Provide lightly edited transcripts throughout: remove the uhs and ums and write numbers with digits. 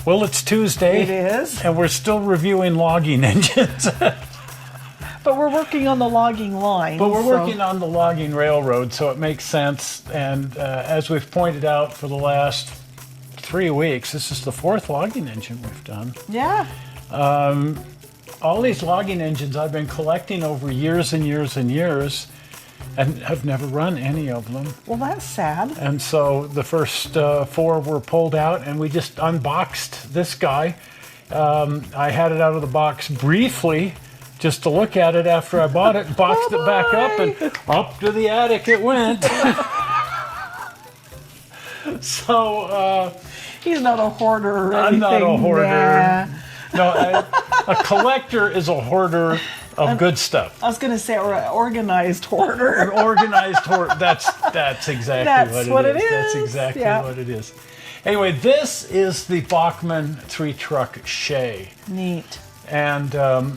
Well, it's Tuesday. It is. And we're still reviewing logging engines. But we're working on the logging line. But we're working on the logging railroad, so it makes sense. And as we've pointed out for the last 3 weeks, this is the 4th logging engine we've done. Yeah. All these logging engines I've been collecting over years and years and years, and have never run any of them. Well, that's sad. And so the first 4 were pulled out, and we just unboxed this guy. I had it out of the box briefly, just to look at it after I bought it, boxed it back up, and up to the attic it went. So, he's not a hoarder or anything. I'm not a hoarder. Nah. No, a collector is a hoarder of good stuff. I was going to say an organized hoarder. An organized hoarder. That's exactly what it is. That's exactly what it is. Anyway, this is the Bachmann 3-truck Shea. Neat. And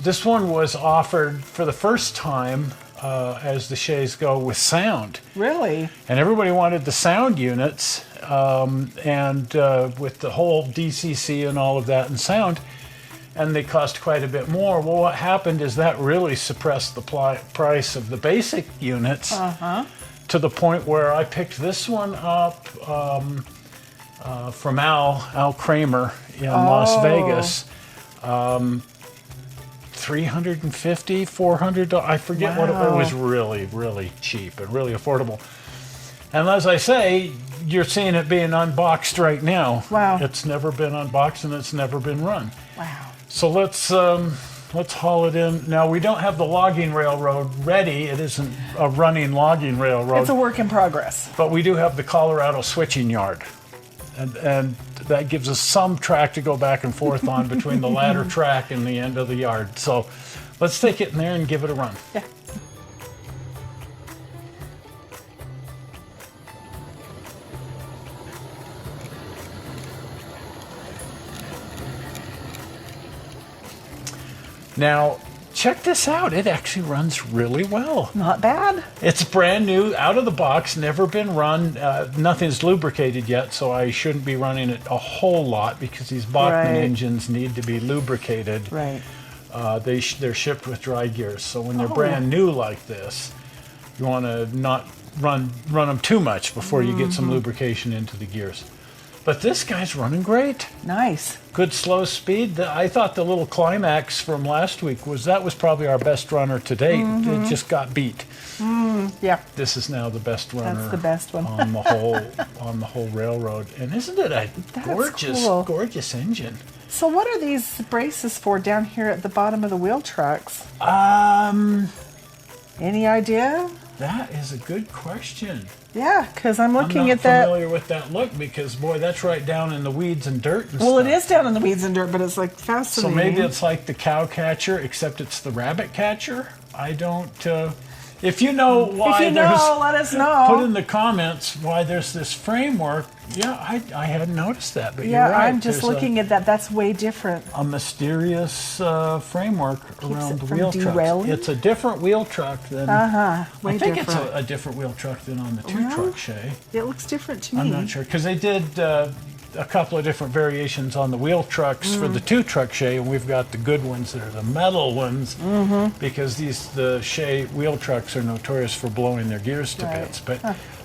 this one was offered for the first time, as the Shays go, with sound. Really? And everybody wanted the sound units, and with the whole DCC and all of that and sound, and they cost quite a bit more. Well, what happened is that really suppressed the price of the basic units to the point where I picked this one up from Al Kramer in Las Vegas. $350, $400, I forget what it was. It was really, really cheap and really affordable. And as I say, you're seeing it being unboxed right now. Wow. It's never been unboxed and it's never been run. Wow. So let's haul it in. Now, we don't have the logging railroad ready. It isn't a running logging railroad. It's a work in progress. But we do have the Colorado switching yard. And that gives us some track to go back and forth on between the ladder track and the end of the yard. So let's take it in there and give it a run. Yeah. Now, check this out. It actually runs really well. Not bad. It's brand new, out of the box, never been run. Nothing's lubricated yet, so I shouldn't be running it a whole lot because these Bachmann engines need to be lubricated. Right. They're shipped with dry gears, so when they're brand new like this, you want to not run them too much before you get some lubrication into the gears. But this guy's running great. Nice. Good slow speed. I thought the little climax from last week was probably our best runner to date. It just got beat. Yeah. This is now the best runner. That's the best one. on the whole railroad. And isn't it a gorgeous engine? So what are these braces for down here at the bottom of the wheel trucks? Any idea? That is a good question. Yeah, because I'm looking at I'm not that. familiar with that look because, boy, that's right down in the weeds and dirt and Well, stuff. it is down in the weeds and dirt, but it's like fascinating. So maybe it's like the cow catcher, except it's the rabbit catcher. I don't. If you know why let us know. Put in the comments why there's this framework. Yeah, I hadn't noticed that, but yeah, you're right. I'm just looking at that. That's way different. A mysterious framework around the from wheel derailing? truck. It's a different wheel truck than. Way I think different. it's a different wheel truck than on the 2-truck Shay. It looks different to me. I'm not sure because they did a couple of different variations on the wheel trucks for the 2-truck Shay, and we've got the good ones that are the metal ones because the Shay wheel trucks are notorious for blowing their gears to bits. But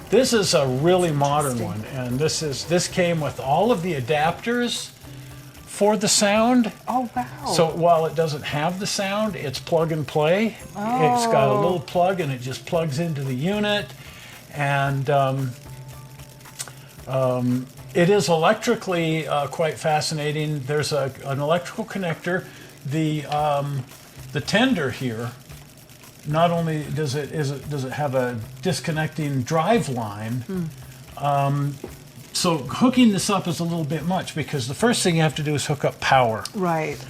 this is a really modern one, and this came with all of the adapters for the sound. Oh, wow. So while it doesn't have the sound, it's plug and play. Oh. It's got a little plug, and it just plugs into the unit, and it is electrically quite fascinating. There's an electrical connector. The tender here, not only does it have a disconnecting drive line, so hooking this up is a little bit much because the first thing you have to do is hook up power. Right.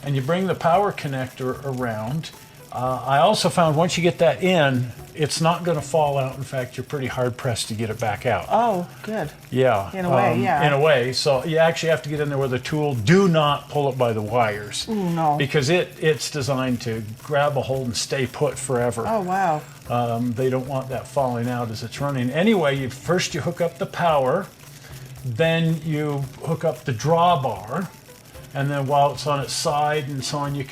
And you bring the power connector around. I also found once you get that in, it's not going to fall out. In fact, you're pretty hard pressed to get it back out. Oh, good. Yeah. In a way, yeah. In a way. So you actually have to get in there with a tool. Do not pull it by the wires. Ooh, no. Because it's designed to grab a hold and stay put forever. Oh, wow. They don't want that falling out as it's running. Anyway, first you hook up the power. Then you hook up the drawbar. And then while it's on its side and so on, you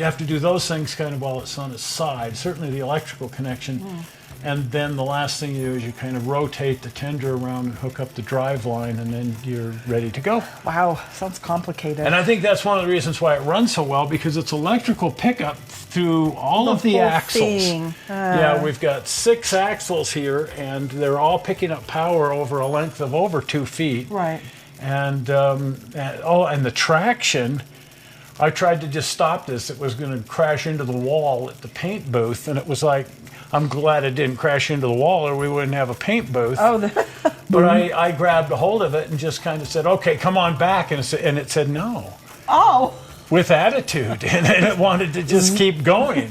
have to do those things kind of while it's on its side. Certainly the electrical connection. And then the last thing you do is you kind of rotate the tender around and hook up the drive line, and then you're ready to go. Wow, sounds complicated. And I think that's one of the reasons why it runs so well, because it's electrical pickup through all of the whole axles. thing. Yeah, we've got 6 axles here, and they're all picking up power over a length of over 2 feet. Right. And the traction. I tried to just stop this. It was going to crash into the wall at the paint booth, and it was like, I'm glad it didn't crash into the wall, or we wouldn't have a paint booth. But I grabbed a hold of it and just kind of said, "Okay, come on back," and it said no. Oh. With attitude, and it wanted to just keep going.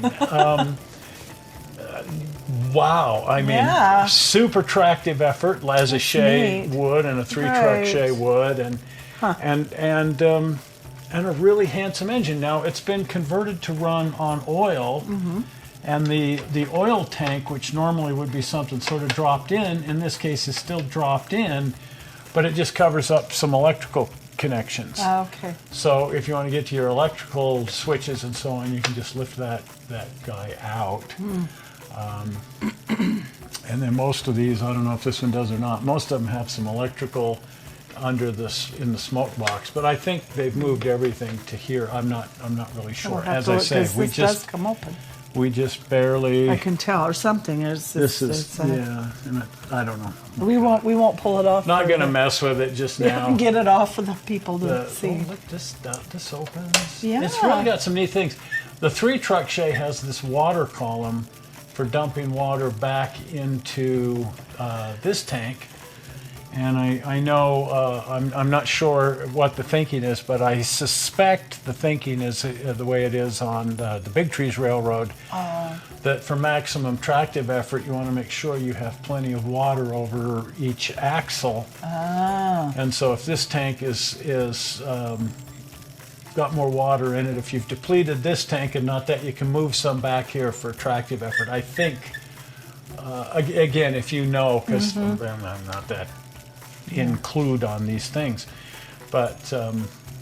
Wow, I mean, super tractive effort, as a Shea would, and a 3-truck Shea would, and a really handsome engine. Now, it's been converted to run on oil, and the oil tank, which normally would be something sort of dropped in this case is still dropped in, but it just covers up some electrical connections. Okay. So if you want to get to your electrical switches and so on, you can just lift that guy out. And then most of these, I don't know if this one does or not, most of them have some electrical under this in the smoke box, but I think they've moved everything to here. I'm not really sure. As I say, this does come open. We just barely. I can tell, or something is. Yeah, and I don't know. We won't pull it off. Not going to mess with it just now. Get it off for the people to see. Oh, look, this opens. Yeah. It's really got some neat things. The 3-truck Shea has this water column for dumping water back into this tank. And I know, I'm not sure what the thinking is, but I suspect the thinking is the way it is on the Big Trees Railroad, that for maximum tractive effort, you want to make sure you have plenty of water over each axle. And so if this tank is got more water in it, if you've depleted this tank, and not that you can move some back here for tractive effort, I think, again, if you know, because I'm not that include on these things, but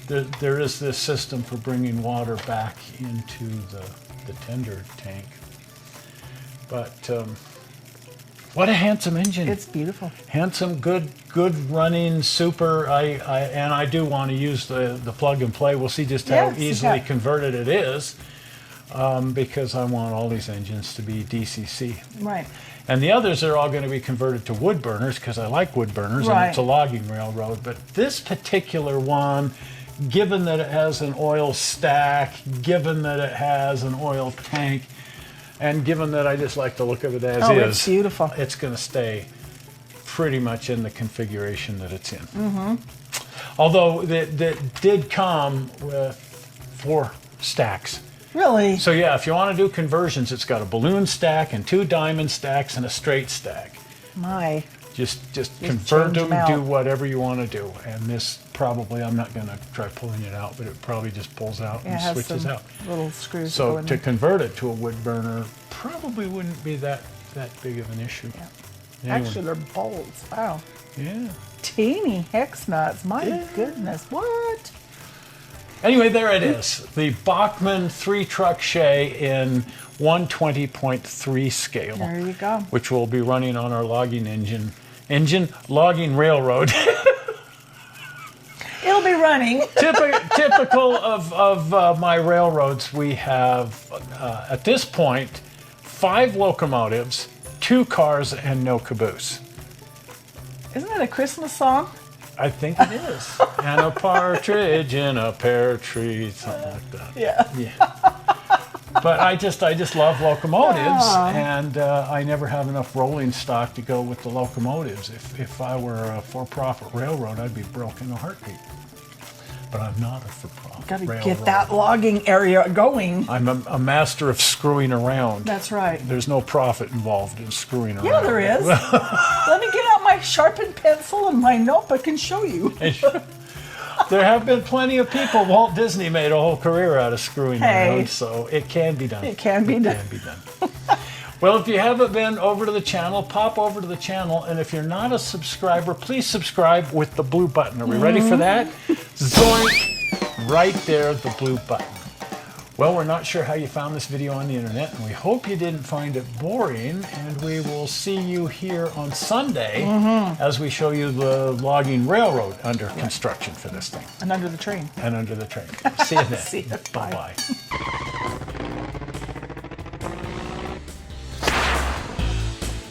there is this system for bringing water back into the tender tank. But what a handsome engine! It's beautiful, handsome, good running, super. I do want to use the plug and play. We'll see just how easily converted it is, because I want all these engines to be DCC. Right. And the others are all going to be converted to wood burners, because I like wood burners, and it's a logging railroad. But this particular one, given that it has an oil stack, given that it has an oil tank, and given that I just like the look of it as is, it's beautiful. It's going to stay pretty much in the configuration that it's in. Although that did come with 4 stacks. Really? So yeah, if you want to do conversions, it's got a balloon stack and 2 diamond stacks and a straight stack. My. Just convert them, do whatever you want to do. And this probably, I'm not going to try pulling it out, but it probably just pulls out and switches out. Little screws. So to convert it to a wood burner probably wouldn't be that big of an issue. Yeah. Anyway. Actually, they're bolts. Wow. Yeah. Teeny hex nuts. My goodness. What? Anyway, there it is. The Bachmann 3-truck Shea in 120.3 scale. There you go. Which will be running on our logging logging railroad. It'll be running. Typical of my railroads, we have, at this point, 5 locomotives, 2 cars, and no caboose. Isn't that a Christmas song? I think it is. And a partridge in a pear tree, something like that. Yeah. But I just love locomotives, and I never have enough rolling stock to go with the locomotives. If I were a for-profit railroad, I'd be broke in a heartbeat. But I'm not a for-profit railroad. Got to get that logging area going. I'm a master of screwing around. That's right. There's no profit involved in screwing around. Yeah, there is. Let me get out my sharpened pencil and my notebook and show you. There have been plenty of people. Walt Disney made a whole career out of screwing around, so it can be done. It can be done. Well, if you haven't been over to the channel, pop over to the channel, and if you're not a subscriber, please subscribe with the blue button. Are we ready for that? Zoink! right there, the blue button. Well, we're not sure how you found this video on the internet, and we hope you didn't find it boring, and we will see you here on Sunday as we show you the logging railroad under construction for this thing. And under the train. And under the train. See you then. See you. Bye. Bye-bye.